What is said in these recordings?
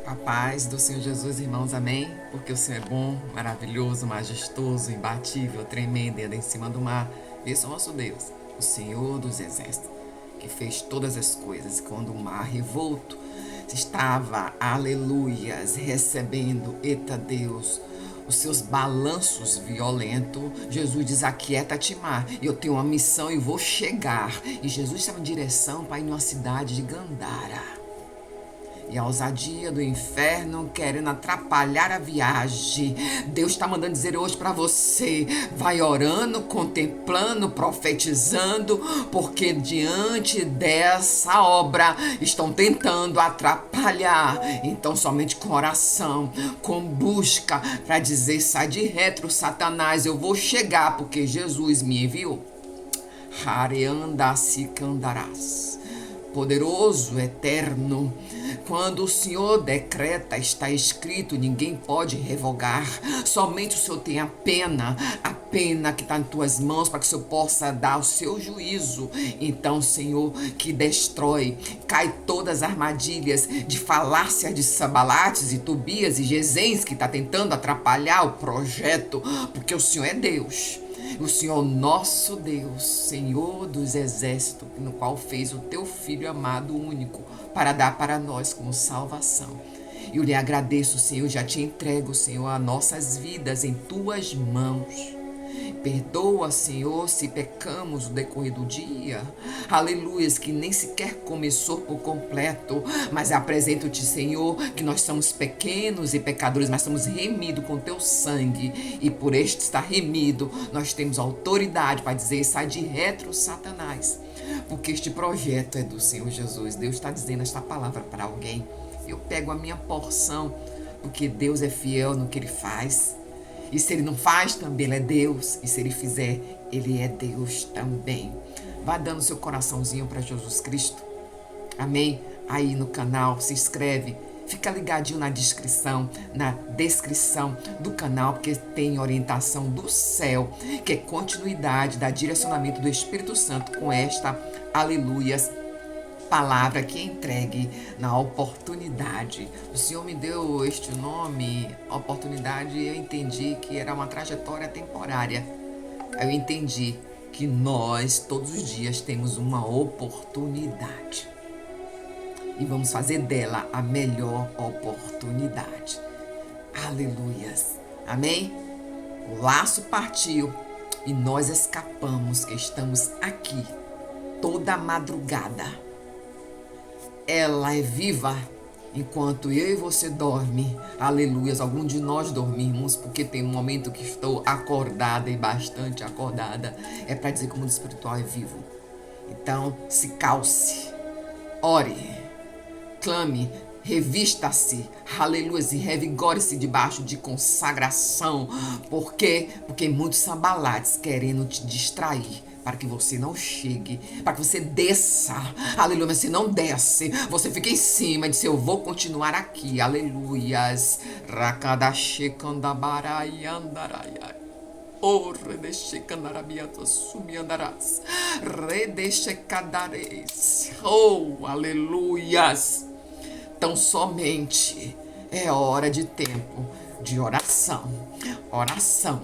A paz do Senhor Jesus, irmãos, amém? Porque o Senhor é bom, maravilhoso, majestoso, imbatível, tremendo, e anda em cima do mar. Esse é o nosso Deus, o Senhor dos exércitos, que fez todas as coisas. Quando o mar revolto estava, aleluias, recebendo, eita Deus, os seus balanços violentos, Jesus diz: aquieta-te, mar, eu tenho uma missão e vou chegar. E Jesus estava em direção para ir numa cidade de Gandara. E a ousadia do inferno querendo atrapalhar a viagem. Deus está mandando dizer hoje para você: vai orando, contemplando, profetizando, porque diante dessa obra estão tentando atrapalhar. Então, somente com oração, com busca, para dizer: sai de retro, Satanás, eu vou chegar, porque Jesus me enviou. Hareanda Sikandarás. Poderoso, eterno, quando o Senhor decreta, está escrito, ninguém pode revogar. Somente o Senhor tem a pena que está em tuas mãos, para que o Senhor possa dar o seu juízo. Então, Senhor, que destrói, cai todas as armadilhas de falácias de Sabalates e Tobias e Gesens, que está tentando atrapalhar o projeto, porque o Senhor é Deus. O Senhor nosso Deus, Senhor dos exércitos, no qual fez o teu Filho amado único para dar para nós como salvação. Eu lhe agradeço, Senhor, já te entrego, Senhor, as nossas vidas em tuas mãos. Perdoa, Senhor, se pecamos no decorrer do dia. Aleluias, que nem sequer começou por completo. Mas apresento-te, Senhor, que nós somos pequenos e pecadores, mas somos remidos com teu sangue. E por este estar remido, nós temos autoridade para dizer: sai de retro, Satanás. Porque este projeto é do Senhor Jesus. Deus está dizendo esta palavra para alguém. Eu pego a minha porção, porque Deus é fiel no que Ele faz. E se Ele não faz, também Ele é Deus. E se Ele fizer, Ele é Deus também. Vá dando seu coraçãozinho para Jesus Cristo. Amém? Aí no canal, se inscreve. Fica ligadinho na descrição do canal, porque tem orientação do céu, que é continuidade da direcionamento do Espírito Santo com esta, aleluias, palavra que é entregue na oportunidade. O Senhor me deu este nome, oportunidade, e eu entendi que era uma trajetória temporária. Eu entendi que nós, todos os dias, temos uma oportunidade. E vamos fazer dela a melhor oportunidade. Aleluias. Amém? O laço partiu e nós escapamos, que estamos aqui toda madrugada. Ela é viva enquanto eu e você dorme. Aleluias. Algum de nós dormimos, porque tem um momento que estou acordada e bastante acordada. É para dizer que o mundo espiritual é vivo. Então, se calce, ore, clame, revista-se, aleluia, e revigore-se debaixo de consagração. Por quê? Porque muitos sambalates querendo te distrair, para que você não chegue, para que você desça, aleluia, mas você não desce, você fica em cima e diz: eu vou continuar aqui, aleluias. Rakadashekandabaraiandaraiai. Oh, redeshekandarabiato sumiandarás. Redeshekadares. Oh, aleluias. Então somente é hora de tempo de oração, oração,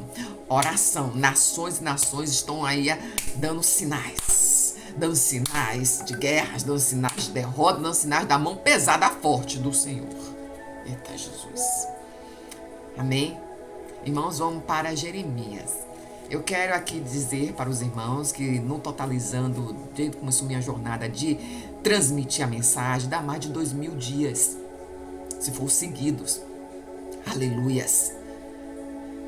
oração. Nações e nações estão aí dando sinais de guerras, dando sinais de derrota, dando sinais da mão pesada forte do Senhor. Eita Jesus. Amém? Irmãos, vamos para Jeremias. Eu quero aqui dizer para os irmãos que, no totalizando, desde que começou minha jornada de transmitir a mensagem, dá mais de 2000 dias, se for seguidos. Aleluias.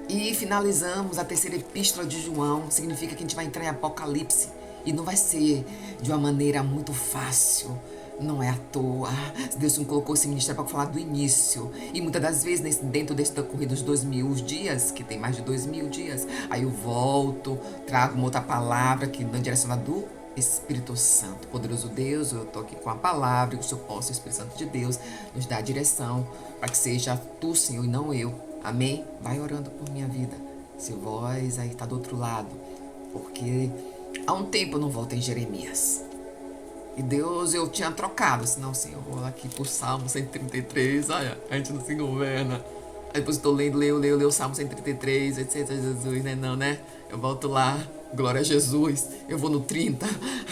E finalizamos a terceira epístola de João. Significa que a gente vai entrar em Apocalipse. E não vai ser de uma maneira muito fácil. Não é à toa. Deus me colocou esse ministério para falar do início. E muitas das vezes, dentro desse decorrer dos 2000 dias, que tem mais de 2000 dias, aí eu volto, trago uma outra palavra que não é direcionada do Espírito Santo. Poderoso Deus, eu estou aqui com a palavra, e que o Senhor possa, o Espírito Santo de Deus, nos dar a direção, para que seja tu, Senhor, e não eu. Amém? Vai orando por minha vida. Seu voz aí está do outro lado. Porque há um tempo eu não volto em Jeremias. E Deus, eu tinha trocado, senão, Senhor, eu vou aqui pro Salmo 133, olha, a gente não se governa. Aí depois eu tô lendo, leio o Salmo 133, etc, Jesus, né, não, né? Eu volto lá, glória a Jesus, eu vou no 30,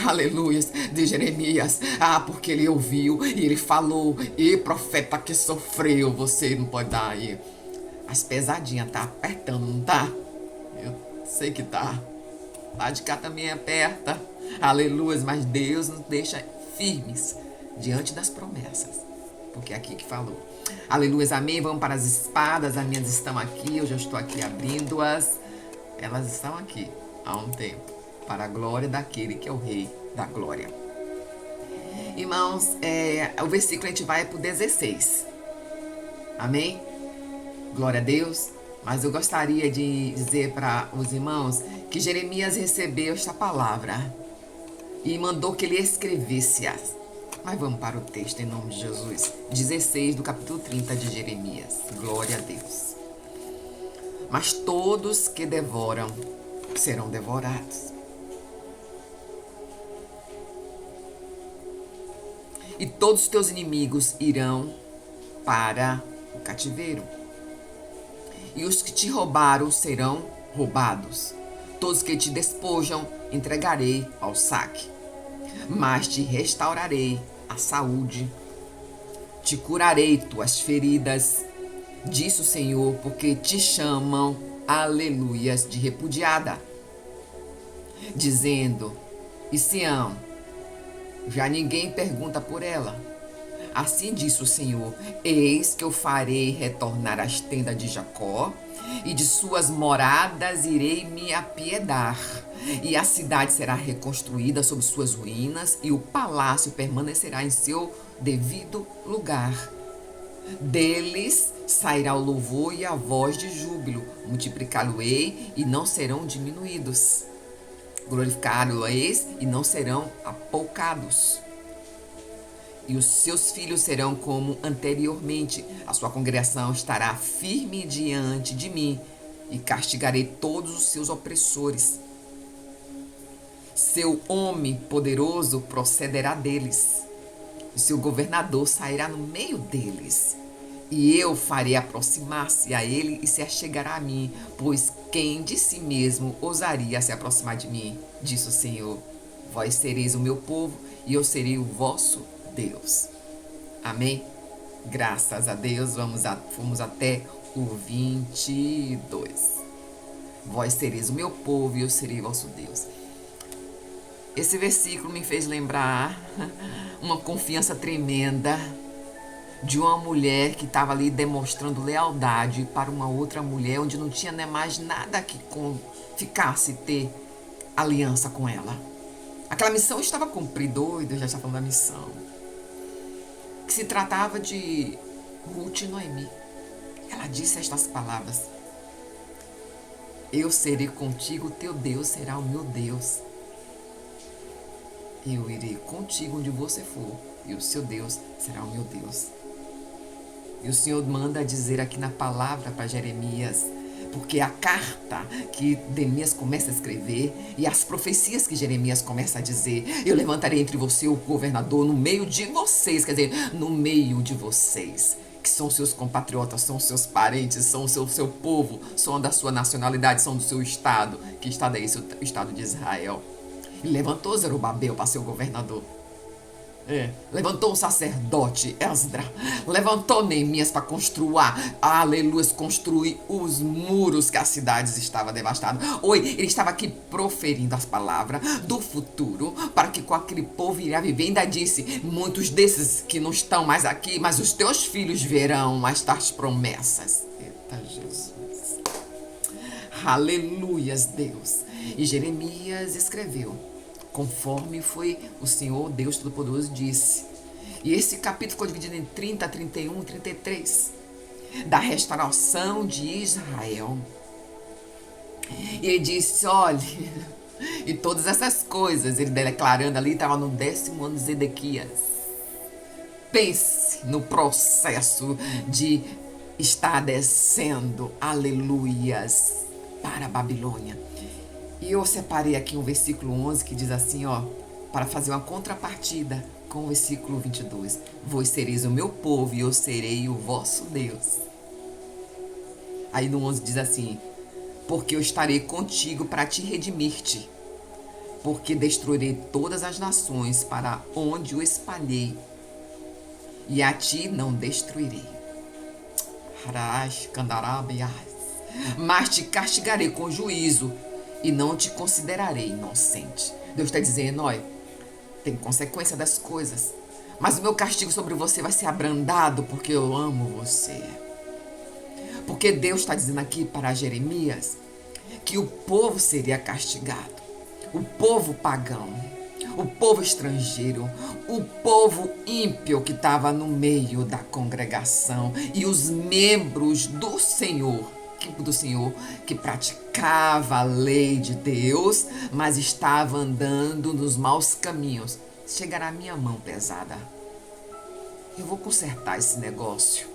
aleluia, de Jeremias. Ah, porque ele ouviu e ele falou, e profeta que sofreu, você não pode dar aí. As pesadinhas tá apertando, não tá? Eu sei que tá. Lá de cá também aperta. Aleluia, mas Deus nos deixa firmes diante das promessas. Porque é aqui que falou. Aleluia, amém. Vamos para as espadas. As minhas estão aqui. Eu já estou aqui abrindo-as. Elas estão aqui há um tempo. Para a glória daquele que é o Rei da Glória. Irmãos, o versículo a gente vai para o 16. Amém? Glória a Deus. Mas eu gostaria de dizer para os irmãos que Jeremias recebeu esta palavra e mandou que ele escrevesse-as. Mas vamos para o texto em nome de Jesus. 16 do capítulo 30 de Jeremias. Glória a Deus. Mas todos que devoram serão devorados. E todos os teus inimigos irão para o cativeiro. E os que te roubaram serão roubados. Todos que te despojam entregarei ao saque. Mas te restaurarei a saúde. Te curarei tuas feridas. Disse o Senhor, porque te chamam, aleluias, de repudiada. Dizendo, e Sião, já ninguém pergunta por ela. Assim disse o Senhor, eis que eu farei retornar as tendas de Jacó, e de suas moradas irei me apiedar. E a cidade será reconstruída sobre suas ruínas, e o palácio permanecerá em seu devido lugar. Deles sairá o louvor e a voz de júbilo, multiplicá-lo-ei e não serão diminuídos. Glorificá-lo-eis e não serão apoucados. E os seus filhos serão como anteriormente. A sua congregação estará firme diante de mim, e castigarei todos os seus opressores. Seu homem poderoso procederá deles, e seu governador sairá no meio deles. E eu farei aproximar-se a ele e se achegará a mim, pois quem de si mesmo ousaria se aproximar de mim? Disse o Senhor. Vós sereis o meu povo, e eu serei o vosso Deus. Amém? Graças a Deus, fomos até o 22. Vós sereis o meu povo e eu serei vosso Deus. Esse versículo me fez lembrar uma confiança tremenda de uma mulher que estava ali demonstrando lealdade para uma outra mulher, onde não tinha mais nada que ficasse ter aliança com ela. Aquela missão estava cumprida, doido, já está falando da missão. Que se tratava de Ruth e Noemi. Ela disse estas palavras: eu serei contigo, teu Deus será o meu Deus. Eu irei contigo onde você for, e o seu Deus será o meu Deus. E o Senhor manda dizer aqui na palavra para Jeremias, porque a carta que Jeremias começa a escrever e as profecias que Jeremias começa a dizer, eu levantarei entre você o governador no meio de vocês, quer dizer, no meio de vocês, que são seus compatriotas, são seus parentes, são o seu povo, são da sua nacionalidade, são do seu estado, que estado é esse? O estado de Israel. E levantou Zerubabel para ser o governador. Levantou o sacerdote Esdra, levantou Neemias para construir os muros que as cidades estavam devastadas. Ele estava aqui proferindo as palavras do futuro para que com aquele povo iria viver. Ainda disse, muitos desses que não estão mais aqui, mas os teus filhos verão estas promessas. Eita Jesus, aleluias Deus. E Jeremias escreveu conforme foi o Senhor Deus Todo-Poderoso disse. E esse capítulo ficou dividido em 30, 31 e 33. Da restauração de Israel. E ele disse, olha, e todas essas coisas, ele declarando ali, estava no 10º ano de Zedequias. Pense no processo de estar descendo, aleluias, para a Babilônia. E eu separei aqui um versículo 11 que diz assim, ó. para fazer uma contrapartida com o versículo 22. Vós sereis o meu povo e eu serei o vosso Deus. Aí no 11 diz assim: porque eu estarei contigo para te redimir-te, porque destruirei todas as nações para onde o espalhei, e a ti não destruirei. Mas te castigarei com juízo e não te considerarei inocente. Deus está dizendo, olha, tem consequência das coisas, mas o meu castigo sobre você vai ser abrandado porque eu amo você. Porque Deus está dizendo aqui para Jeremias que o povo seria castigado, o povo pagão, o povo estrangeiro, o povo ímpio que estava no meio da congregação e os membros do Senhor que praticava a lei de Deus, mas estava andando nos maus caminhos. Chegará a minha mão pesada. Eu vou consertar esse negócio.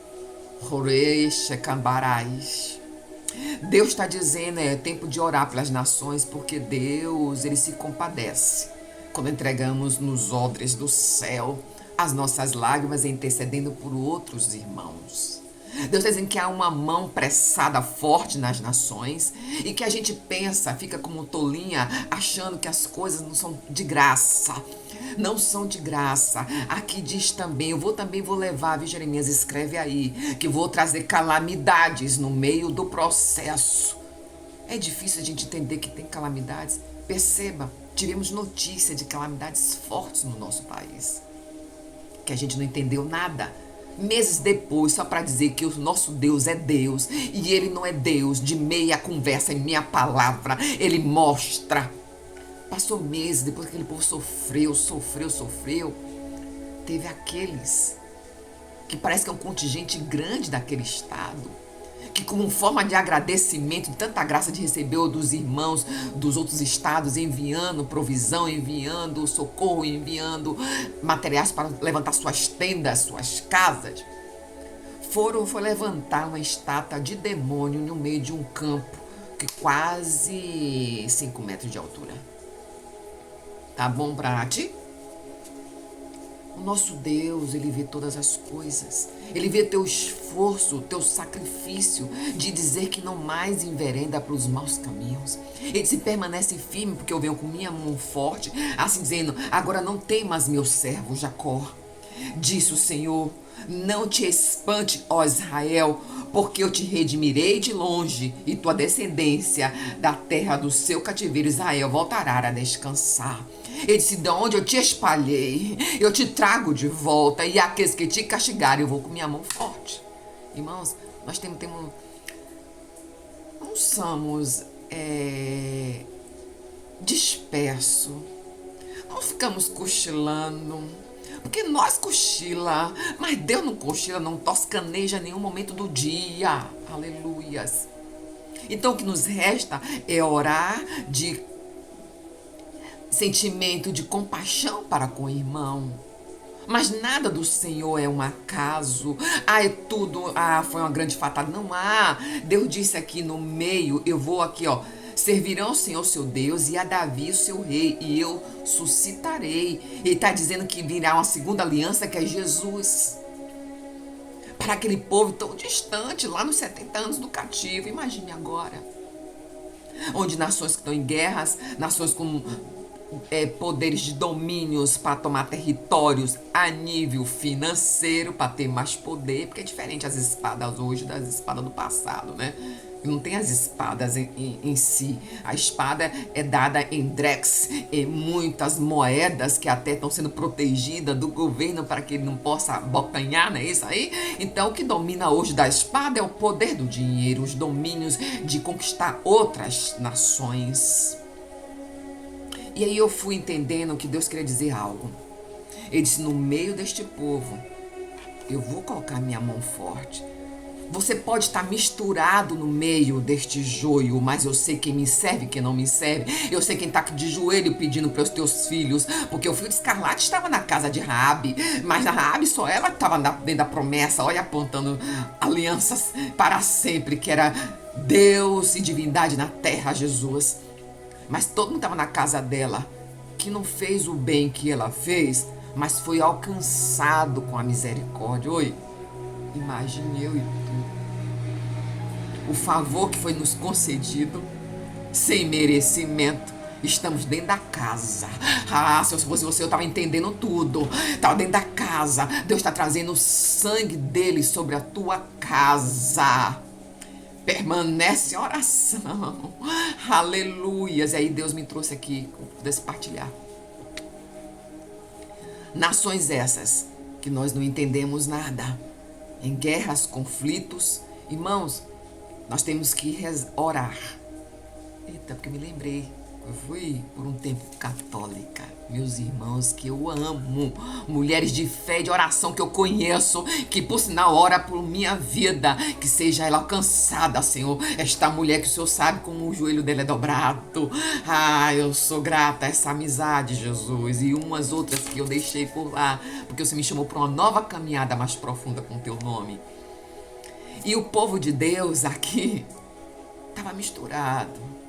Deus está dizendo, é tempo de orar pelas nações, porque Deus, ele se compadece quando entregamos nos odres do céu as nossas lágrimas intercedendo por outros irmãos. Deus está dizendo que há uma mão pressada forte nas nações e que a gente pensa, fica como tolinha, achando que as coisas não são de graça. Não são de graça. Aqui diz também, eu também vou levar, viu, Jeremias, escreve aí, que vou trazer calamidades no meio do processo. É difícil a gente entender que tem calamidades. Perceba, tivemos notícia de calamidades fortes no nosso país, que a gente não entendeu nada. Meses depois, só para dizer que o nosso Deus é Deus, e Ele não é Deus de meia conversa em minha palavra, Ele mostra. Passou meses, depois que aquele povo sofreu, teve aqueles que parece que é um contingente grande daquele estado, que como forma de agradecimento de tanta graça de receber dos irmãos dos outros estados, enviando provisão, enviando socorro, enviando materiais para levantar suas tendas, suas casas, foi levantar uma estátua de demônio no meio de um campo que quase 5 metros de altura. Tá bom pra ti? O nosso Deus, ele vê todas as coisas. Ele vê teu esforço, teu sacrifício de dizer que não mais envereda para os maus caminhos. Ele se permanece firme porque eu venho com minha mão forte, assim dizendo, agora não temas meu servo Jacó. Disse o Senhor, não te espante, ó Israel, porque eu te redimirei de longe e tua descendência da terra do seu cativeiro Israel voltará a descansar. Ele disse, de onde eu te espalhei, eu te trago de volta, e aqueles que te castigarem, eu vou com minha mão forte. Irmãos, nós não somos dispersos, não ficamos cochilando, porque nós cochila, mas Deus não cochila, não toscaneja em nenhum momento do dia. Aleluias. Então o que nos resta é orar de sentimento de compaixão para com o irmão. Mas nada do Senhor é um acaso. É tudo. Foi uma grande fatalidade. Não há. Deus disse aqui no meio, eu vou aqui, servirão ao Senhor seu Deus e a Davi o seu rei, e eu suscitarei. Ele está dizendo que virá uma segunda aliança, que é Jesus. Para aquele povo tão distante, lá nos 70 anos do cativo. Imagine agora. Onde nações que estão em guerras, nações com poderes de domínios para tomar territórios a nível financeiro, para ter mais poder, porque é diferente as espadas hoje das espadas do passado, né? Não tem as espadas em si. A espada é dada em drex, em muitas moedas que até estão sendo protegidas do governo para que ele não possa abocanhar, não é isso aí? Então o que domina hoje da espada é o poder do dinheiro, os domínios de conquistar outras nações. E aí eu fui entendendo que Deus queria dizer algo. Ele disse, no meio deste povo, eu vou colocar minha mão forte. Você pode estar misturado no meio deste joio, mas eu sei quem me serve e quem não me serve. Eu sei quem está aqui de joelho pedindo para os teus filhos, porque o filho de Escarlate estava na casa de Raabe, mas a Raabe só ela estava dentro da promessa, olha, apontando alianças para sempre, que era Deus e divindade na terra, Jesus. Mas todo mundo estava na casa dela, que não fez o bem que ela fez, mas foi alcançado com a misericórdia. Oi, imagine eu e tu. O favor que foi nos concedido, sem merecimento. Estamos dentro da casa. Ah, se eu fosse você, eu estava entendendo tudo. Estava dentro da casa. Deus está trazendo o sangue dele sobre a tua casa. Permanece a oração. Aleluias. E aí Deus me trouxe aqui para partilhar. Nações essas que nós não entendemos nada. Em guerras, conflitos. Irmãos, nós temos que orar. Eita, porque me lembrei. Eu fui por um tempo católica. Meus irmãos que eu amo. Mulheres de fé e de oração que eu conheço. Que por sinal ora por minha vida. Que seja ela alcançada, Senhor. Esta mulher que o Senhor sabe como o joelho dela é dobrado. Ah, eu sou grata a essa amizade, Jesus. E umas outras que eu deixei por lá. Porque você me chamou para uma nova caminhada mais profunda com o teu nome. E o povo de Deus aqui estava misturado.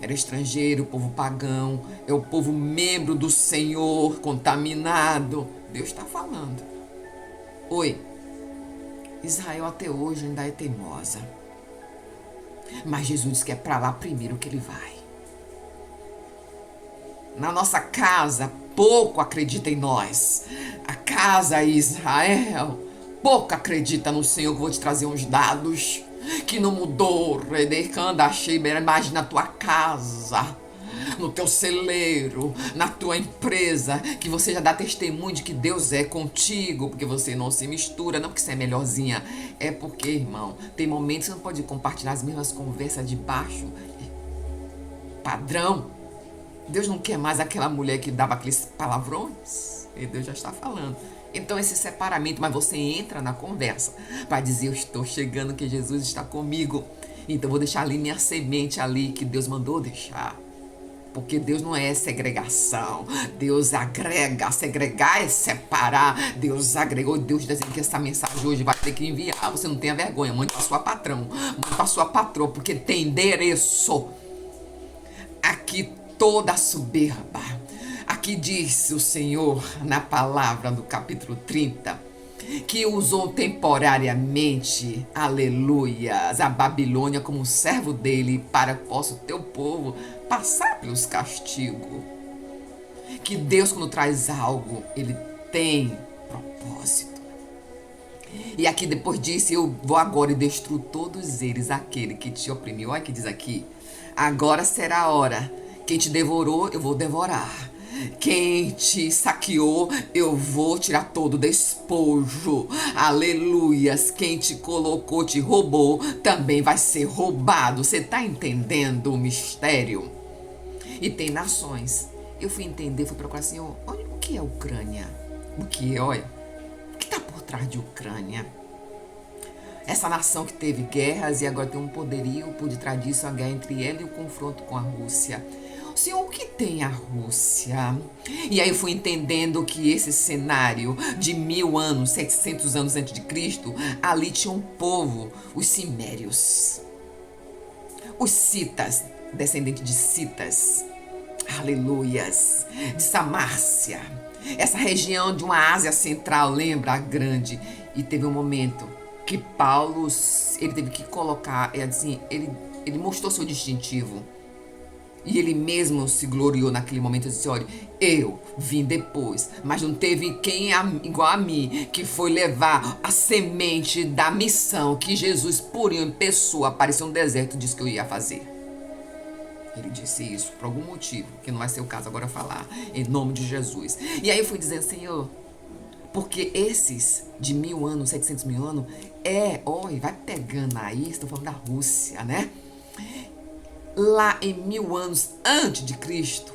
Era estrangeiro, povo pagão, é o povo membro do Senhor, contaminado. Deus está falando. Oi, Israel até hoje ainda é teimosa. Mas Jesus diz que é para lá primeiro que ele vai. Na nossa casa, pouco acredita em nós. A casa Israel, pouco acredita no Senhor. Eu vou te trazer uns dados que não mudou. Imagina a tua casa, no teu celeiro, na tua empresa, que você já dá testemunho de que Deus é contigo, porque você não se mistura, não porque você é melhorzinha, é porque, irmão, tem momentos que você não pode compartilhar as mesmas conversas de baixo padrão. Deus não quer mais aquela mulher que dava aqueles palavrões, e Deus já está falando. Então esse separamento, mas você entra na conversa para dizer: eu estou chegando, que Jesus está comigo. Então eu vou deixar ali minha semente ali que Deus mandou deixar. Porque Deus não é segregação. Deus agrega. Segregar é separar. Deus agregou. Deus está dizendo que essa mensagem hoje vai ter que enviar. Você não tenha vergonha. Mande para sua patrão. Mande para sua patroa. Porque tem endereço. Aqui toda soberba. Aqui diz o Senhor na palavra do capítulo 30 que usou temporariamente, aleluias, a Babilônia como servo dele para que possa o teu povo passar pelos castigos. Que Deus, quando traz algo, ele tem propósito. E aqui depois disse: eu vou agora e destruo todos eles, aquele que te oprimiu. Olha que diz aqui: agora será a hora. Quem te devorou, eu vou devorar. Quem te saqueou, eu vou tirar todo o despojo. Aleluias. Quem te colocou, te roubou, também vai ser roubado. Você está entendendo o mistério? E tem nações. Eu fui entender, fui procurar assim: olha, o que é Ucrânia? O que está por trás de Ucrânia? Essa nação que teve guerras e agora tem um poderio por detrás disso, a guerra entre ela e o confronto com a Rússia. Senhor, o que tem a Rússia? E aí eu fui entendendo que esse cenário de 1000 anos, 700 anos antes de Cristo, ali tinha um povo, os Cimérios, os Citas, descendentes de Citas, aleluias, de Samárcia, essa região de uma Ásia Central, lembra? A grande. E teve um momento que Paulo, ele teve que colocar, assim, ele mostrou seu distintivo. E ele mesmo se gloriou naquele momento e disse: olha, eu vim depois, mas não teve quem igual a mim, que foi levar a semente da missão que Jesus, por em pessoa, apareceu no deserto e disse que eu ia fazer. Ele disse isso por algum motivo, que não vai ser o caso agora falar, em nome de Jesus. E aí eu fui dizendo: Senhor, porque esses de 1000 anos, 700 mil anos, olha, vai pegando aí, estou falando da Rússia, né? Lá em 1000 anos antes de Cristo,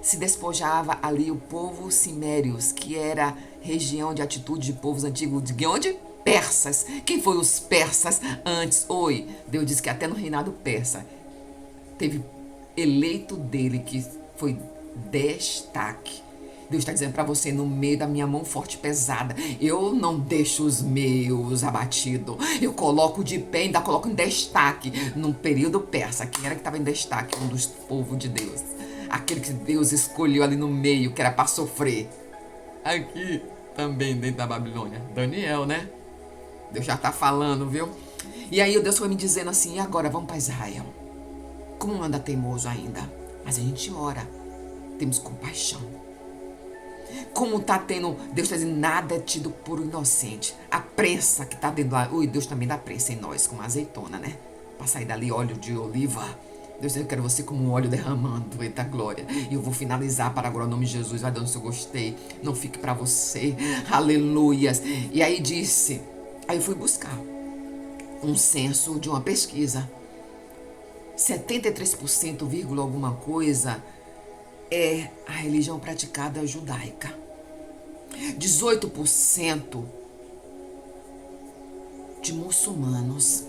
se despojava ali o povo Cimérios, que era região de atitude de povos antigos. De onde? Persas. Quem foram os persas antes? Oi, Deus disse que até no reinado persa teve eleito dele que foi destaque. Deus está dizendo para você: no meio da minha mão forte e pesada, eu não deixo os meus abatidos. Eu coloco de pé, ainda coloco em destaque. Num período persa, quem era que estava em destaque? Um dos povos de Deus. aquele que Deus escolheu ali no meio, que era para sofrer. Aqui, também dentro da Babilônia, Daniel, né? Deus já tá falando, viu? E aí o Deus foi me dizendo assim, e agora vamos para Israel. Como anda teimoso ainda? Mas a gente ora, temos compaixão. Como tá tendo, Deus está dizendo, nada é tido por inocente. A prensa que tá dentro lá, Deus também dá prensa em nós, como azeitona, né? Para sair dali óleo de oliva. Deus, eu quero você como um óleo derramando, eita glória. E eu vou finalizar para agora, o nome de Jesus, vai dando seu gostei. Não fique para você, aleluias. E aí disse, aí eu fui buscar um censo de uma pesquisa. 73%, vírgula alguma coisa, é a religião praticada judaica. 18% de muçulmanos.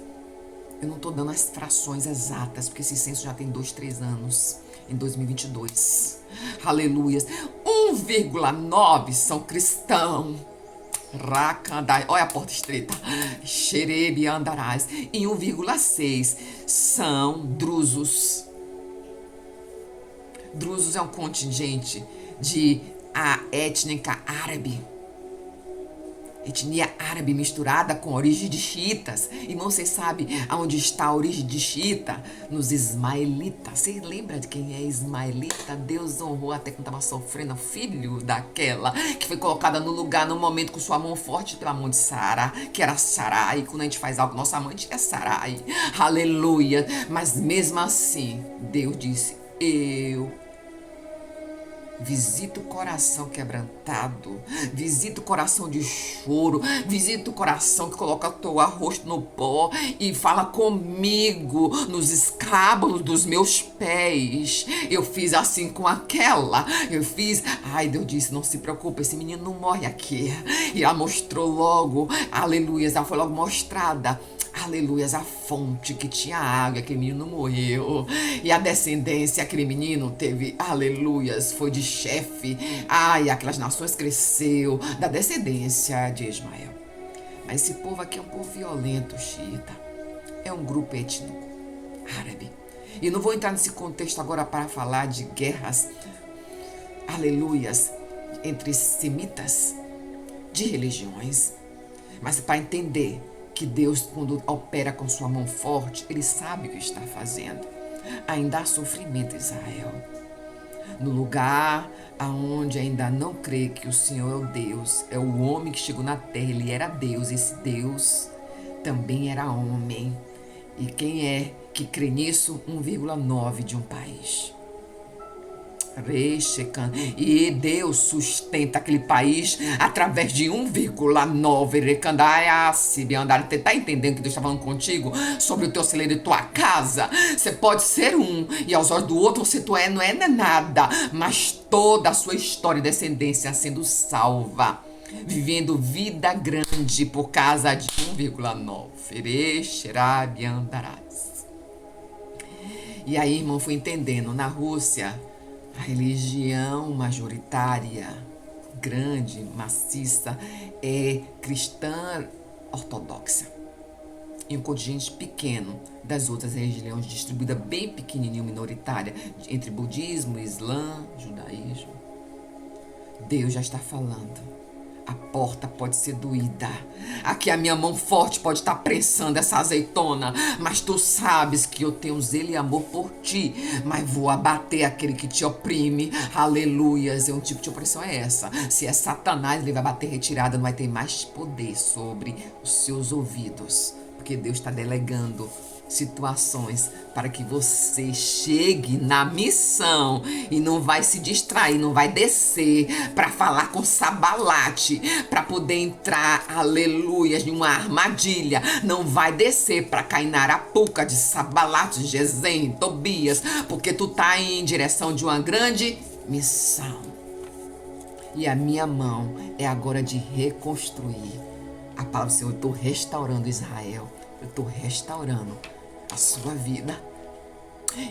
Eu não estou dando as frações exatas, porque esse censo já tem 2, 3 anos, em 2022. Aleluias. 1,9 são cristãos. Racandai, olha a porta estreita. Xerebe andarás. E 1,6 são drusos. Drusos é um contingente de a étnica árabe. Etnia árabe misturada com origem de xiitas. Irmão, você sabe aonde está a origem de xiita? Nos ismaelitas. Você lembra de quem é ismaelita? Deus honrou até quando estava sofrendo, filho daquela que foi colocada no lugar, no momento com sua mão forte pela mão de Sara, que era Sarai. Quando a gente faz algo, nossa amante é Sarai. Aleluia. Mas mesmo assim, Deus disse, eu visita o coração quebrantado, visita o coração de choro, visita o coração que coloca o teu rosto no pó e fala comigo nos escábulos dos meus pés. Eu fiz assim com aquela, eu fiz, ai, Deus disse, não se preocupe, esse menino não morre aqui. E ela mostrou logo, aleluia, ela foi logo mostrada. Aleluias, a fonte que tinha água, aquele menino morreu. E a descendência, aquele menino teve, aleluias, foi de chefe. Ai, aquelas nações cresceu da descendência de Ismael. Mas esse povo aqui é um povo violento, xiita. É um grupo étnico árabe. E não vou entrar nesse contexto agora para falar de guerras, aleluias, entre semitas de religiões. Mas para entender que Deus, quando opera com sua mão forte, Ele sabe o que está fazendo. Ainda há sofrimento em Israel. No lugar aonde ainda não crê que o Senhor é o Deus, é o homem que chegou na terra, Ele era Deus, esse Deus também era homem. E quem é que crê nisso? 1,9 de um país. E Deus sustenta aquele país através de 1,9. Você está entendendo que Deus está falando contigo sobre o teu celeiro e tua casa? Você pode ser um e aos olhos do outro você não é nada, mas toda a sua história e descendência sendo salva, vivendo vida grande por causa de 1,9. E aí, irmão, fui entendendo, na Rússia, a religião majoritária, grande, maciça, é cristã ortodoxa. E um contingente pequeno das outras religiões, distribuída bem pequenininho, minoritária, entre budismo, islã, judaísmo. Deus já está falando. A porta pode ser doída. Aqui a minha mão forte pode estar prensando essa azeitona. Mas tu sabes que eu tenho zelo e amor por ti. Mas vou abater aquele que te oprime. Aleluias. É um tipo de opressão é essa. Se é Satanás, ele vai bater retirada. Não vai ter mais poder sobre os seus ouvidos. Porque Deus está delegando situações para que você chegue na missão e não vai se distrair, não vai descer para falar com Sabalate, para poder entrar, aleluia, em uma armadilha, não vai descer para cair na arapuca de Sabalate, Gesem, Tobias, porque tu tá em direção de uma grande missão. E a minha mão é agora de reconstruir. A palavra do Senhor, eu estou restaurando Israel, eu estou restaurando a sua vida.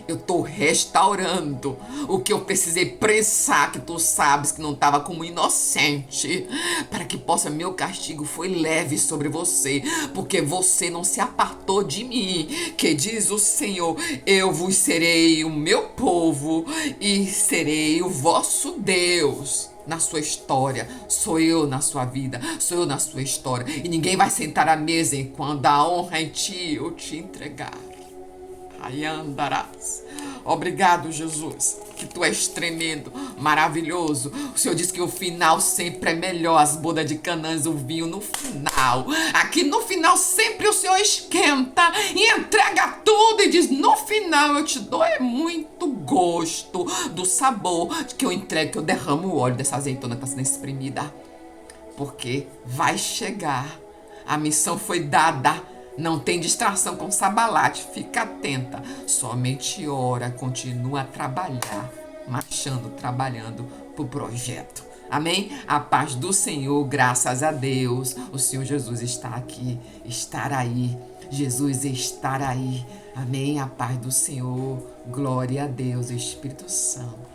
Eu tô restaurando o que eu precisei prensar, que tu sabes que não estava como inocente, para que possa, meu castigo foi leve sobre você, porque você não se apartou de mim, que diz o Senhor, eu vos serei o meu povo e serei o vosso Deus. Na sua história, sou eu na sua vida, sou eu na sua história, e ninguém vai sentar à mesa enquanto a honra em ti eu te entregar. Aí andarás. Obrigado, Jesus, que tu és tremendo, maravilhoso. O Senhor diz que o final sempre é melhor. As bodas de Canaã, o vinho no final. Aqui no final sempre o Senhor esquenta e entrega tudo e diz, no final eu te dou muito gosto do sabor que eu entrego, que eu derramo o óleo dessa azeitona que está sendo espremida. Porque vai chegar. A missão foi dada. Não tem distração com Sabalate, fica atenta. Somente ora, continua a trabalhar, marchando, trabalhando pro projeto. Amém? A paz do Senhor, graças a Deus. O Senhor Jesus está aqui, estar aí. Jesus estar aí. Amém? A paz do Senhor, glória a Deus, Espírito Santo.